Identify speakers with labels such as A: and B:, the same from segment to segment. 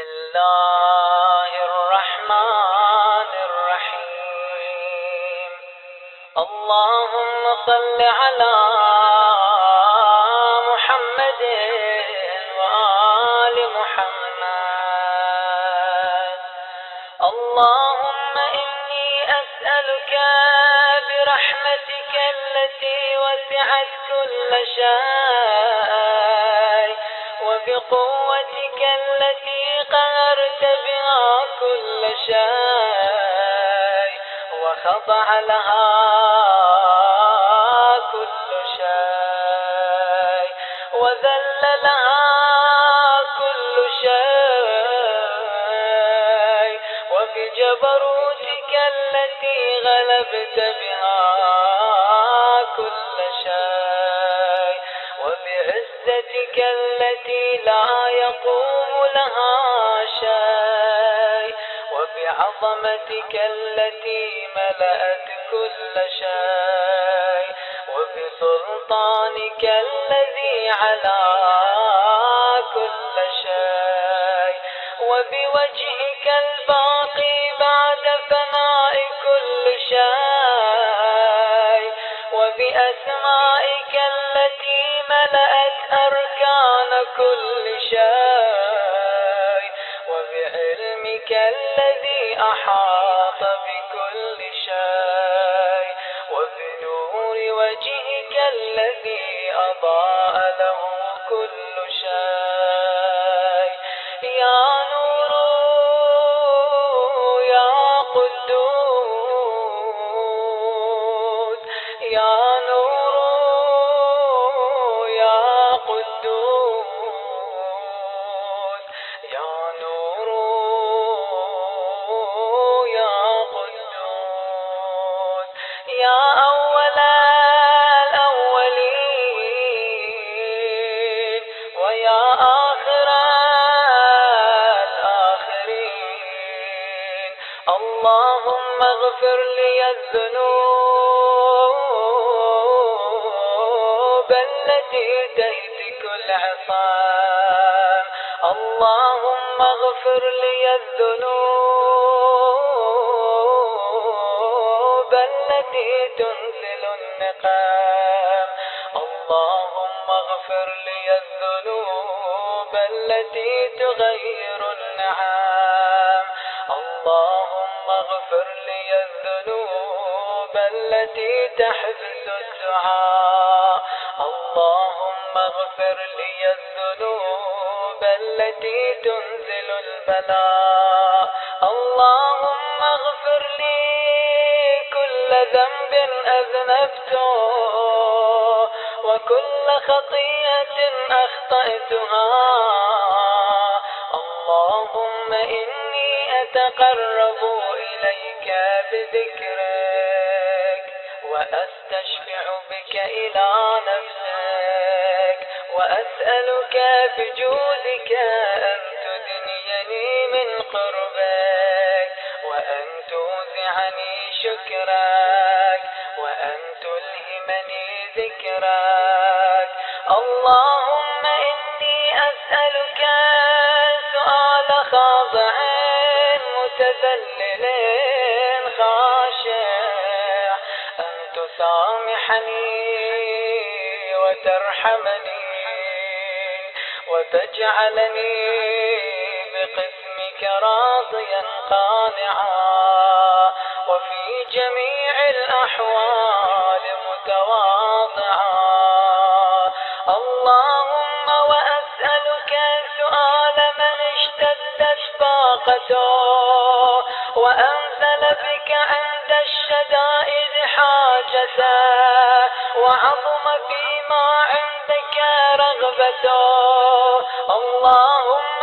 A: الله الرحمن الرحيم. اللهم صل على محمد وآل محمد. اللهم إني أسألك برحمتك التي وسعت كل شيء وبقوتك التي قهرت بها كل شيء وخضع لها كل شيء وذل لها كل شيء وبجبروتك التي غلبت بها كل شيء وبعزتك التي لا يقوم لها شيء وبعظمتك التي ملأت كل شيء وبسلطانك الذي على كل شيء وبوجهك الباقي بعد فناء كل شيء وبأسمائك التي ملأت أركان كل شيء وبعلمك الذي أحاط بكل شيء وبنور وجهك الذي أضاء له كل شيء. يا نور يا قدوس يا نور يا قدوس يا نور يا قدوس يا أول الأولين ويا آخر الآخرين. اللهم اغفر لي الذنوب التي تهتك العصام. اللهم اغفر لي الذنوب التي تنزل النقام. اللهم اغفر لي الذنوب التي تغير النعام. اللهم اغفر لي الذنوب التي تحبس الدعاء. اللهم اغفر لي الذنوب التي تنزل البلاء. اللهم اغفر لي كل ذنب أذنبته وكل خطيئة أخطأتها. اللهم إني أتقرب إليك بذكرك وأستشفع بك إلى نفسك وأسألك بجودك أن تدنيني من قربك وأن توزعني شكرك وأن تلهمني ذكرك. اللهم إني أسألك سؤال خاضع متذلل خاشع أن تسامحني وترحمني وتجعلني بقسمك راضيا قانعا وفي جميع الأحوال متواضعا. اللهم وأسألك سؤال من اشتدت طاقته وأنزل بك عند الشدائد حاجته وعظم فيما عندك رغبته. اللهم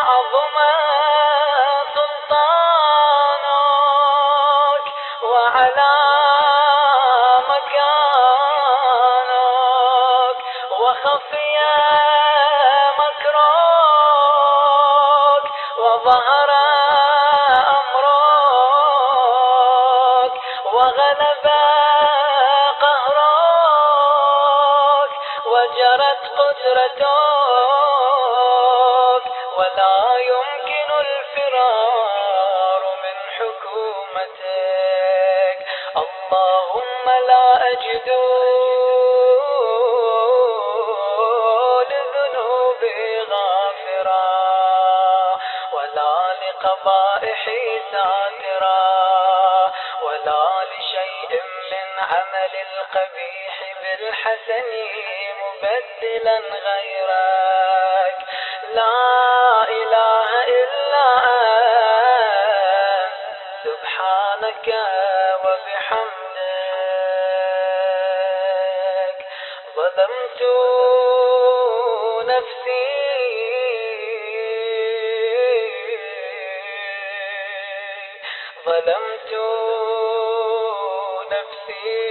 A: عظم سلطانك وعلى مكانك وخفي مكرك وظهر أمرك وغلب قهرك وجرت قدرتك ولا يمكن الفرار من حكومتك. اللهم لا أجد لذنوبي غافرا ولا لقبائحي ساترا ولا لشيء من عمل القبيح بالحسن مبدلا غيرك. لا إله إلا أنت سبحانك وبحمدك. ظلمت نفسي ظلمت نفسي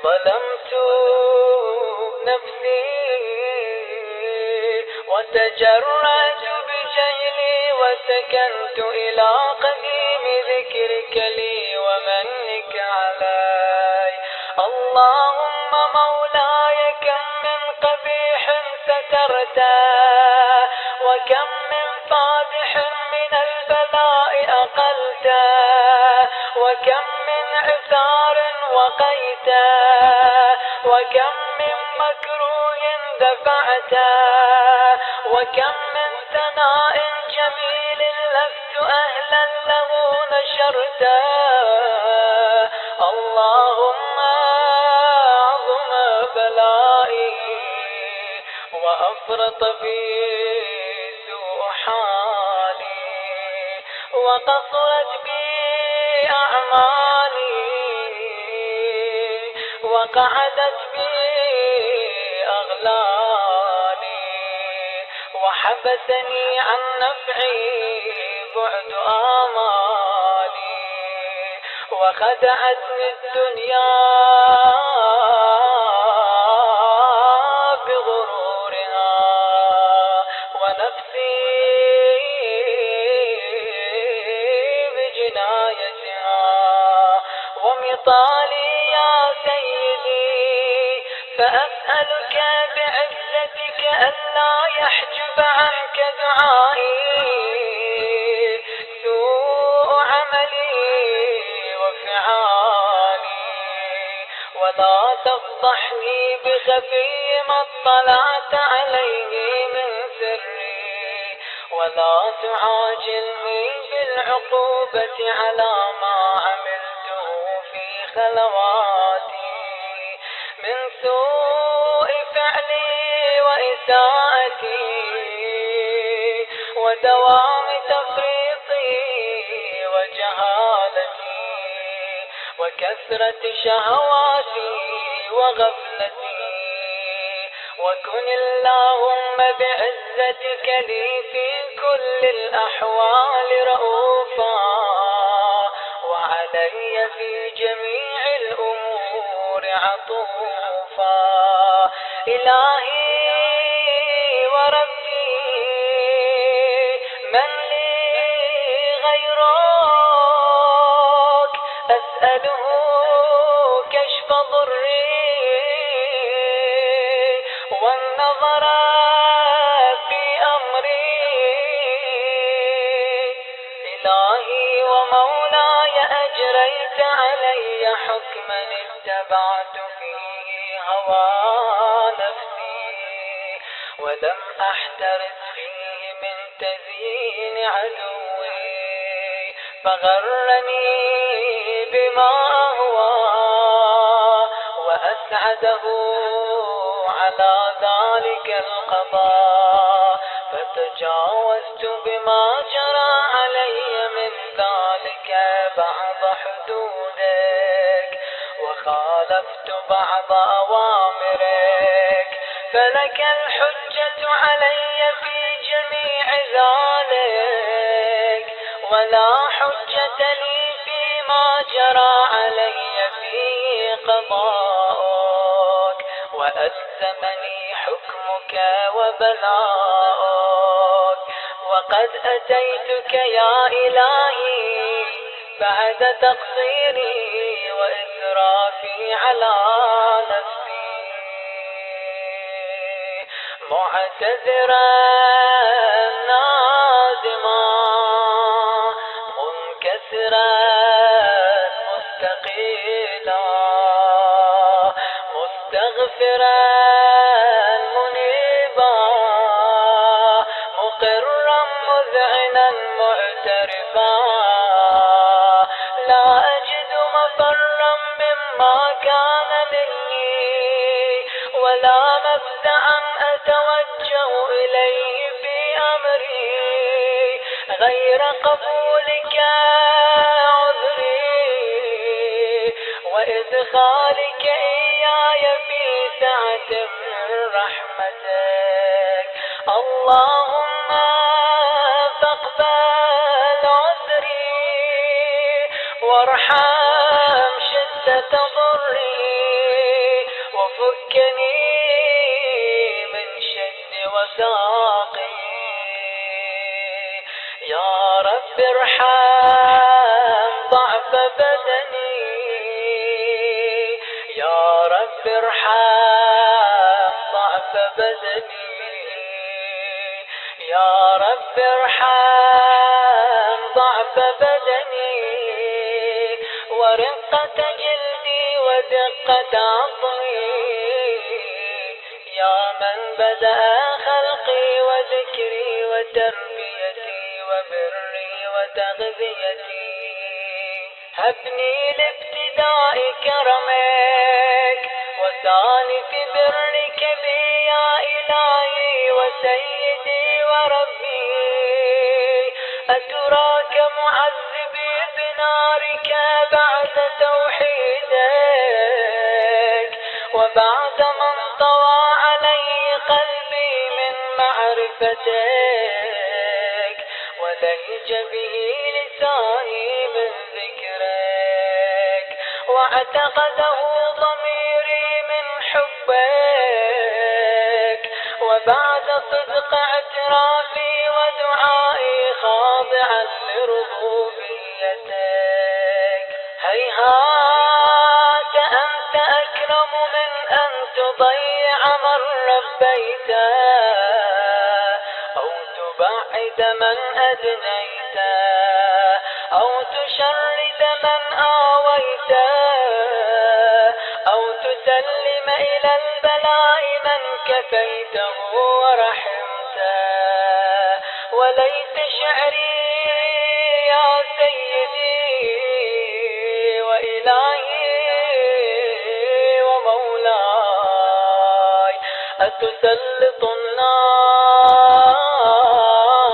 A: ظلمت نفسي وتجرأت بجهلي وسكنت إلى قديم ذكرك لي ومنك علي. اللهم مولاي كم من قبيح سترته وكم من فادح من البلاء أقلته وكم من عثار وقيته وكم من مكروه دفعته وكم من ثناء جميل لست أهلا له نشرته. اللهم عظم بلائي وأفرط بي سوء حالي وقصرت بي أعمالي وقعدت بي أغلالي وحبسني عن نفعي بعد آمالي وخدعتني الدنيا بغرورها ونفسي بجنايتها ومطالي يا سيدي فأسألك بعزتك ألا يحجب عنك دعائي سوء عملي وفعالي ولا تفضحني بخفي ما اطلعت عليه من سري ولا تعاجلني بالعقوبة على ما عملته في خلواتي من سوء فعلي وإساءتي ودوام تفريطي وجهالتي وكثرة شهواتي وغفلتي. وكن اللهم بعزتك لي في كل الأحوال رؤوفا وعلي في جميع الأمور عطوفا. إلهي وربي من لي غيرك أسأله كشف ضري والنظر في أمري. إلهي ومولاي أجريت علي حكما اتبعت فيه هوى نفسي ولم أحترس فيه من تزيين عدوي فغرني بما أهوى وأسعده على ذلك القضاء فتجاوزت بما جرى علي من ذلك بعض حدودك وخالفت بعض أوامرك فلك الحجة علي في جميع ذلك ولا حجة لي فيما جرى علي فيه قضاءك وألزمني حكمك وبلاءك. وقد أتيتك يا إلهي بعد تقصيري وإسرافي على نفسي معتذرا نادما منكسرا مستقيلا مستغفرا منيبا مقرا مذعنا معترفا لا أجد مفرا مما كان مني ولا مفزعا أتوجه إليه في أمري غير قبولك عذري وإدخالك إياي في سعة من رحمتك اللهم فاقبل عذري وارحم شدة ضري وفكني من شد وساقي يا رب ارحم ضعف بدني يا رب ارحم ضعف بدني يا رب ارحم ضعف بدني ورقة جلدي ودقة عظمي يا من بدأ خلقي وذكري وتربيتي وبري وتغذيتي هبني لابتداء كرمك وثاني في برك بي يا إلهي وسيدي وربي أتراك معذبي بنارك بعد توحيدك وبعد من طوى علي قلبي من معرفتك ولهج به لساني من ذكرك واعتقده ضميري من حبك وبعد صدق اعترافي ودعائي خاضعا لربوبيتك هيهات أنت أكرم من أن تضيع من ربيته أو تبعد من أدنيته أو تشرد من آويته أو تسلم إلى البلاء من كفيته ورحمته وليت شعري يا سيدي وإلهي ومولاي أتسلط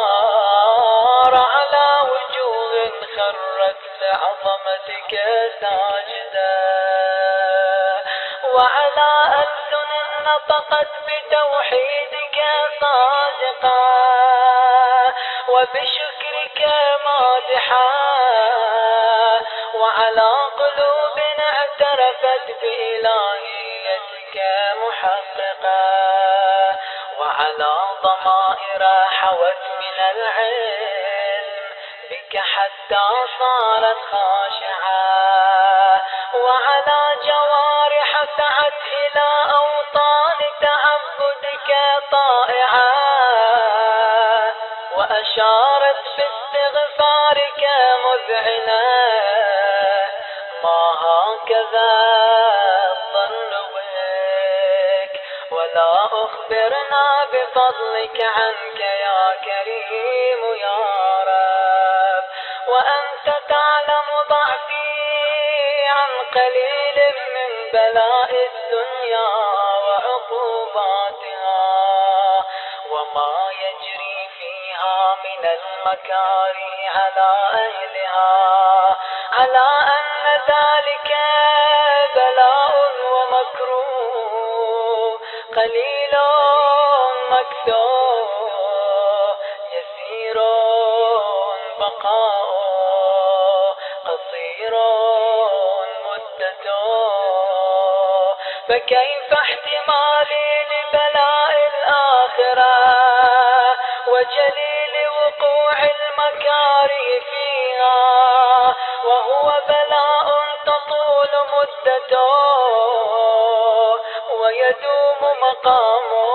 A: النار على وجوه خرت لعظمتك ساجدة وعلى ألسن نطقت بتوحيدك صادقة وبشكرك مادحة وعلى قلوب اعترفت بإلهيتك محققة وعلى ضمائر حوت من العلم بك حتى صارت خاشعة وعلى جوارح سعت إلى أوطان تعبدك طائعة وأشارت باستغفارك مذعنة ما هكذا الظن بك ولا أخبرنا بفضلك عنك يا كريم يا رب وأنت تعلم ضعفي عن قليل من بلاء الدنيا وعقوباتها وما يجري فيها من المكاره على أهلها على أن ذلك بلاء ومكروه قليل مكثور يسير بقاء قصير مدته فكيف احتمالي لبلاء الآخرة وجليل وقوع المكاره فيها وهو بلاء تطول مدته ويدوم مقامه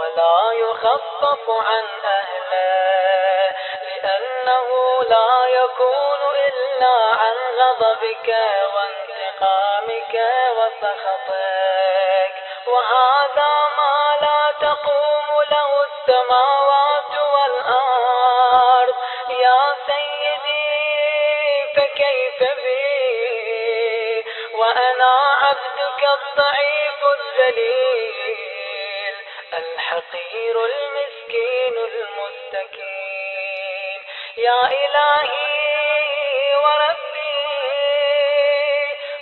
A: ولا يخفف عن أهله، لأنه لا يكون إلا عن غضبك وانتقامك وسخطك، وهذا ما لا تقوم له السماوات والأرض. يا سيدي فكيف بي وأنا عبدك الضعيف الذليل الحقير المسكين المستكين. يا إلهي وربي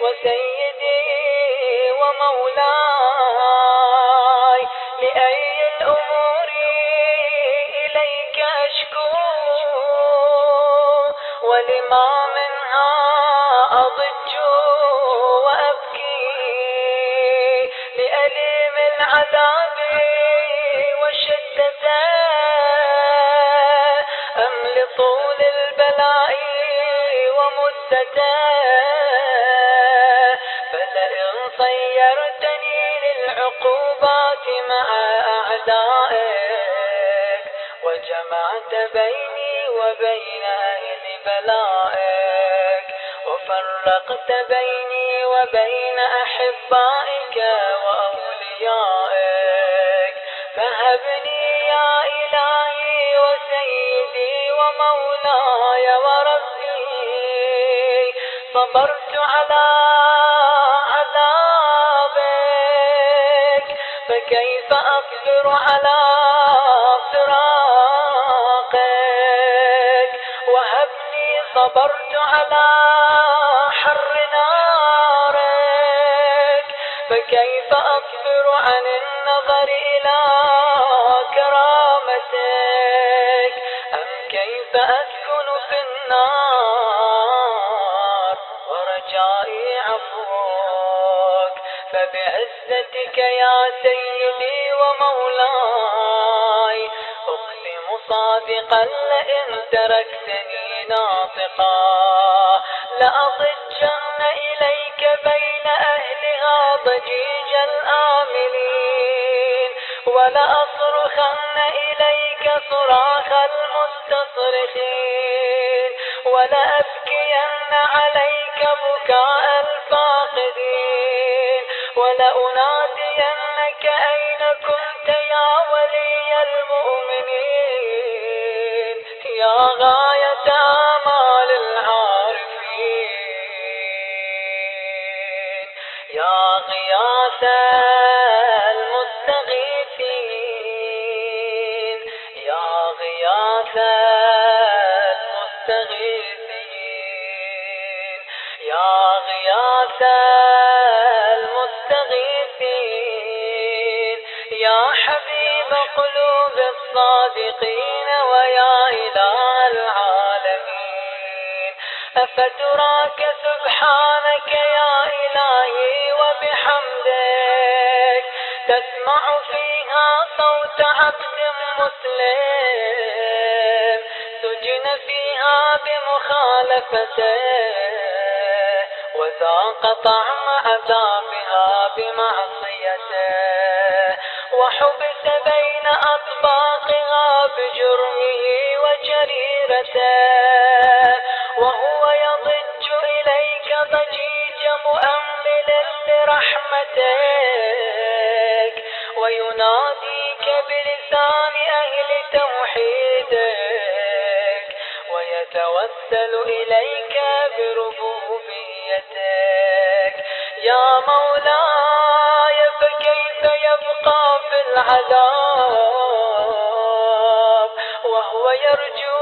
A: وسيدي ومولاي، لأي الأمور إليك أشكو، ولما منها أضج وأبكي، لأليم العذاب والشدة أم لطول البلاء ومدته، فلئن صيرتني للعقوبات مع أعدائك، وجمعت بيني وبين أهل بلائك، وفرقت بيني وبين أحبائك وأوليائك، فهبني يا إلهي وسيدي ومولاي وربي. صبرت على عذابك، فكيف أصبر على فراقك؟ وهبني صبرت على حر نارك، فكيف أصبر عن النظر إلى كرامتك؟ أم كيف أسكن في النار ورجائي عفوك؟ فبعزتك يا سيدي ومولاي أقسم صادقا لئن تركتني ناطقا لأضجن إليك بين أهلها ضجيج الآملين، ولأصرخن إليك صراخ المستصرخين، ولأبكين عليك بكاء الفاقدين، ولأنادينك أين كنت يا ولي المؤمنين، يا غاية آمال العارفين، يا غياث المستغيثين، يا غياث المستغيثين، يا غياث المستغيثين، يا حبيب قلوب الصادقين ويا إله العالمين. أفتراك سبحانك يا إلهي وبحمدك تسمع فيها صوت عبد مسلم سجن فيها بمخالفته، وذاق طعم عذابها بمعصيته، وحبس بين أطباقها بجرمه وجريرته، وهو يضج إليك ضجيج مؤمل لرحمتك، ويناديك بلسان أهل توحيدك، ويتوسل إليك بربوبيتك. يا مولاي فكيف يبقى في العذاب وهو يرجو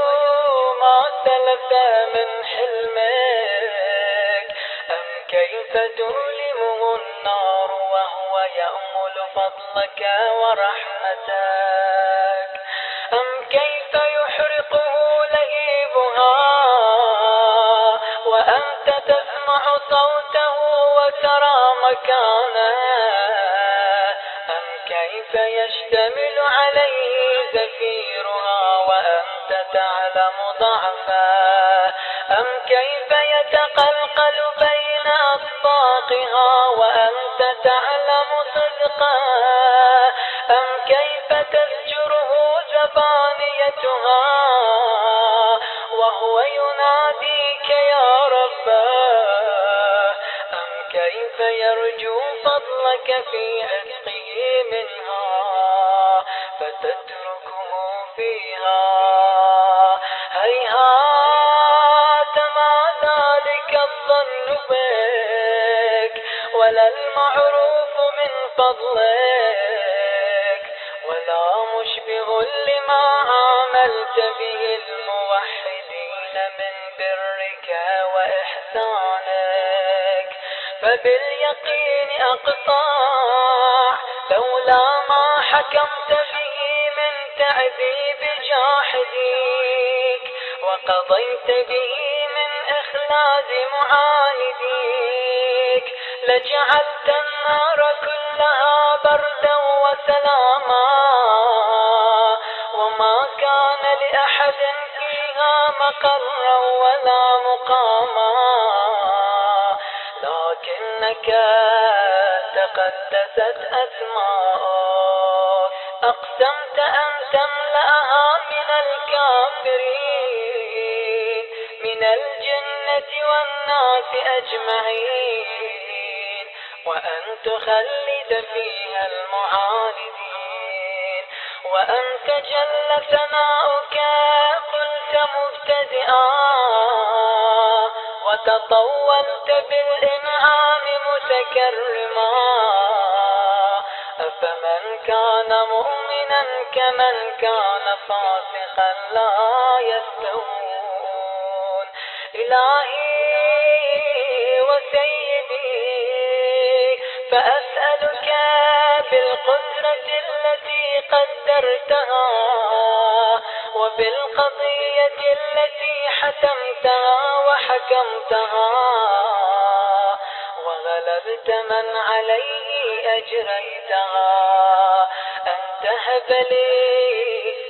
A: ما سلف من حلمك؟ أم كيف تؤلمه النار وهو يأمل فضلك ورحمتك؟ أم كيف يحرقه لهيبها وأنت تسمع صوته وترى مكانه؟ أم كيف يشتمل عليه زفيرها وأنت تعلم ضعفه؟ أم كيف يتقلقل بين أطباقها وأنت تعلم صدقه؟ أم كيف ثانيتها وهو يناديك يا رباه، أم كيف يرجو فضلك في عتقه منها فتتركه فيها؟ هيهات ما ذلك الظن بك ولا المعروف من فضلك ولا مشبه لما عاملت به الموحدين من برك وإحسانك. فباليقين أقطع لولا ما حكمت به من تعذيب جاحديك وقضيت به من إخلاد معانديك لجعلت النار كلها بردا وسلاما وما كان لأحد فيها مقرا ولا مقاما، لكنك تقدست أسماءك أقسمت أن تملأها من الكافرين من الجنة والناس أجمعين وأن تخلد فيها المعاندين، وأنت جل ثناؤك قلت مبتدئا وتطولت بالإنعام متكرما. أفمن كان مؤمنا كمن كان فاسقا لا يستوون. إلهي وسيدي فأسألك بالقدرة التي قدرتها وبالقضية التي حتمتها وحكمتها وغلبت من عليه أجريتها أن تهب لي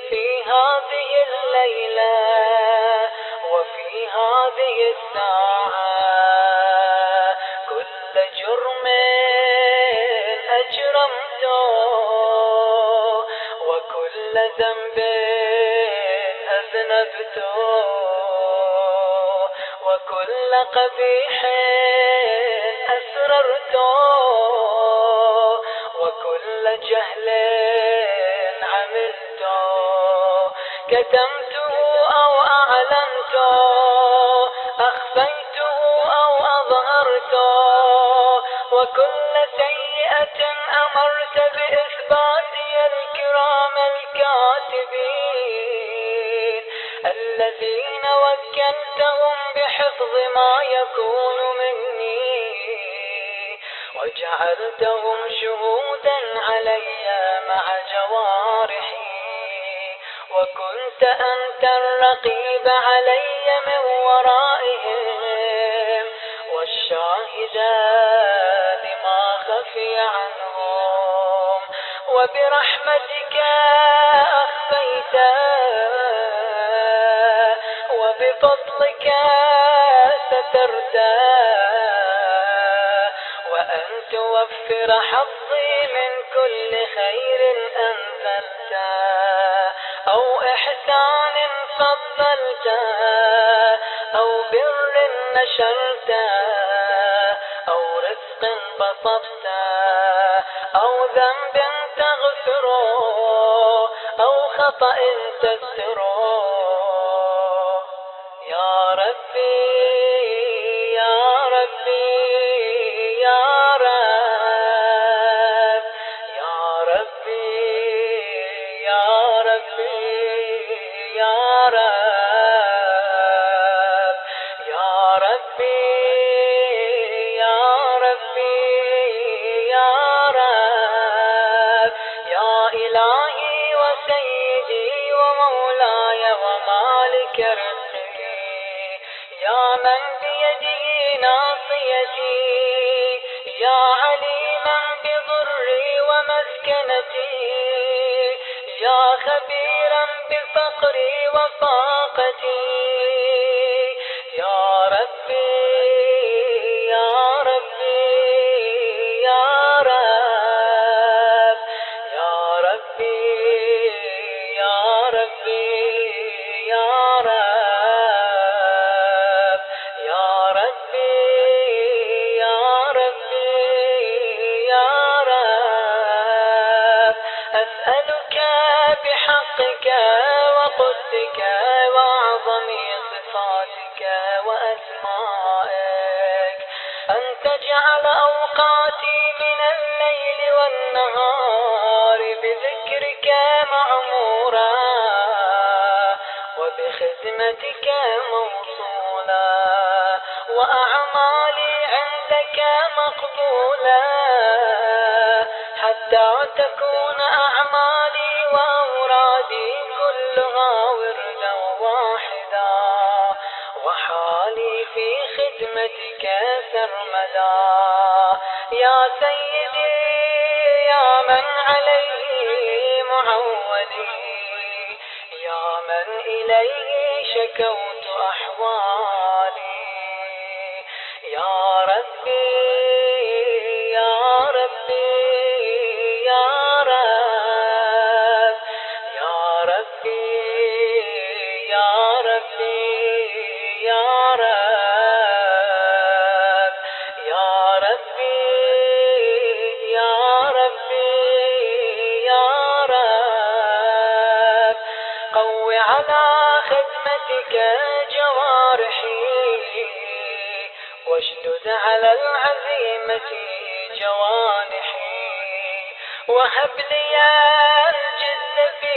A: في هذه الليلة وفي هذه الساعة كل جرم أجرمته وكل ذنب أذنبته وكل قبيح أسررته وكل جهل عملته كتمته أو أعلنته أخفيته أو أظهرته وكل سيئة أمرت بإثباتي الكرام الكاتبين الذين وكلتهم بحفظ ما يكون مني وجعلتهم شهودا علي مع جوارحي وكنت أنت الرقيب علي من ورائهم والشاهد لما خفي عنهم وبرحمتك أخفيت وبفضلك سترت وأن توفر حظي من كل خير أنزلت أو إحسان فضلت أو بر نشرت أو رزق بسطت أو ذنب تغفره أو خطأ تستره يا ربي يا ربي يا رب يا ربي يا ربي يا رب يا ربي يا ربي يا رب يا إلهي وسيدي ومولاي ومالك رزقي يا من بيده ناصيتي يا عليما بضري ومسكنتي يا خبيرا بفقري وفاقتي يا ربي يا ربي يا رب يا ربي يا رب بحقك وقدسك وأعظم صفاتك وأسمائك أن تجعل أوقاتي من الليل والنهار بذكرك معمورا وبخدمتك موصولا وأعمالي عندك مقبولا حتى تكون أعمالي وأورادي كلها وردا واحدا وحالي في خدمتك سرمدا يا سيدي يا من عليه معولي يا من إليه شكوت أحوالي يا ربي يا ربي يا رب يا ربي يا ربي يا رب يا ربي يا ربي يا رب قو على خدمتك جوارحي واشدد على العزيمة جوانحي وهب لي الجد في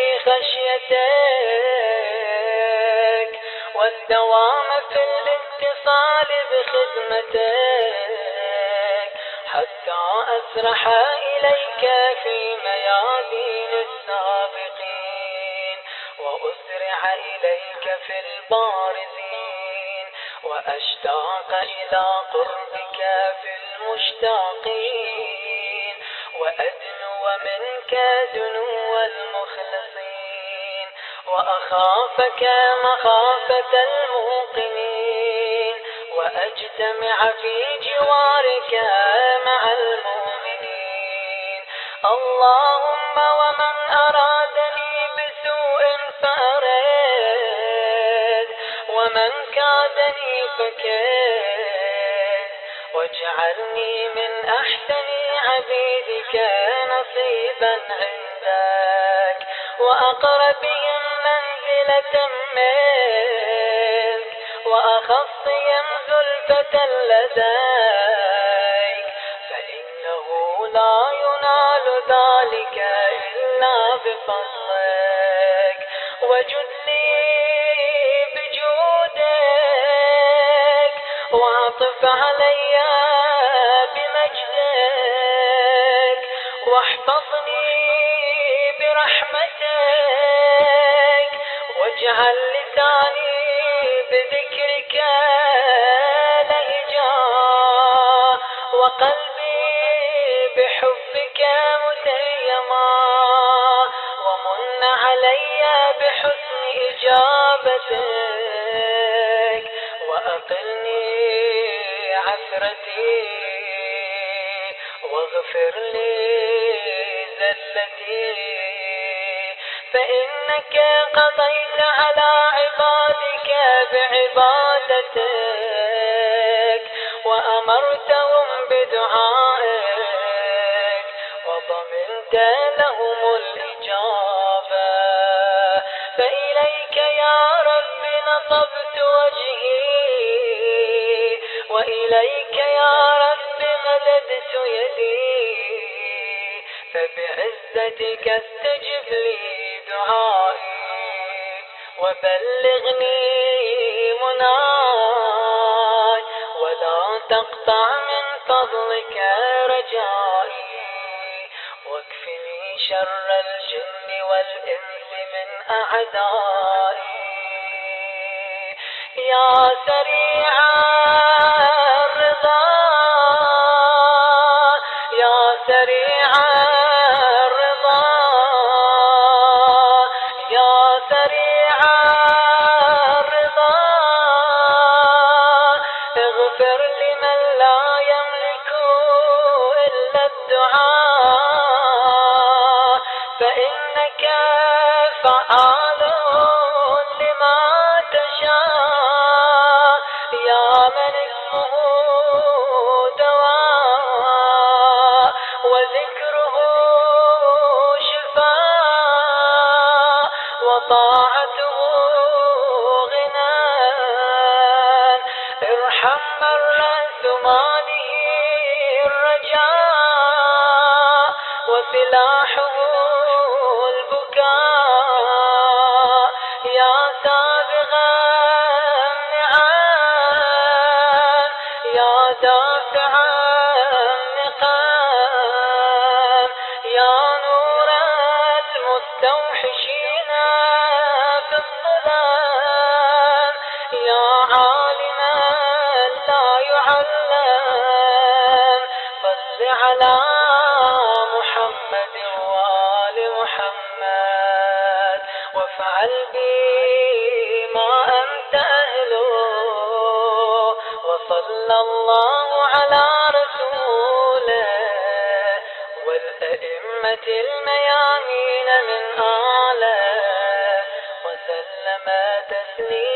A: خشيتك والدوام في الاتصال بخدمتك حتى أسرح إليك في ميادين السابقين وأسرع إليك في البارزين وأشتاق إلى قربك في المشتاقين وأدنو منك دنو المخلصين وأخافك مخافة الموقنين وأجتمع في جوارك مع المؤمنين اللهم ومن أرادني بسوء فأرد ومن كادني فكد واجعلني من أحسن عبيدك نصيبا عندك وأقربهم منزلة منك وأخصهم زلفة لديك فإنه لا ينال ذلك إلا بفضلك وجد لي بجودك واعطف علي بمجدك واحفظني برحمتك واجعل لساني بذكرك لهجا وقلبي بحبك متيما ومن علي بحسن إجابتك وأقلني عثرتي واغفر لي زلتي فإنك قضيت على عبادك بعبادتك وأمرتهم بدعائك وضمنت لهم الإجابة فإليك يا رب نصبت وجهي وإليك يا رب مددت يدي فبعزتك استجب لي دعائي وبلغني مناي ولا تقطع من فضلك رجائي واكفني شر الجن والإنس من أعدائي يا سريع الرضا يا سريع الرضا يا سريع الرضا اغفر لمن لا يملك إلا الدعاء فإنك فعال لما تشاء يا من اسمه دواء وذكره شفاء وطاعته غنى. ارحم من رأس ماله الرجاء وسلاحه البكاء. يا سابغ النعم يا دافع النقم يا نور المستوحشين في الظلام. يا عالما لا يعلم صل على محمد وآل محمد وافعل بي ما أنت أهله. وصلى الله على رسوله والأئمة الميامين من آله وسلم تسليما.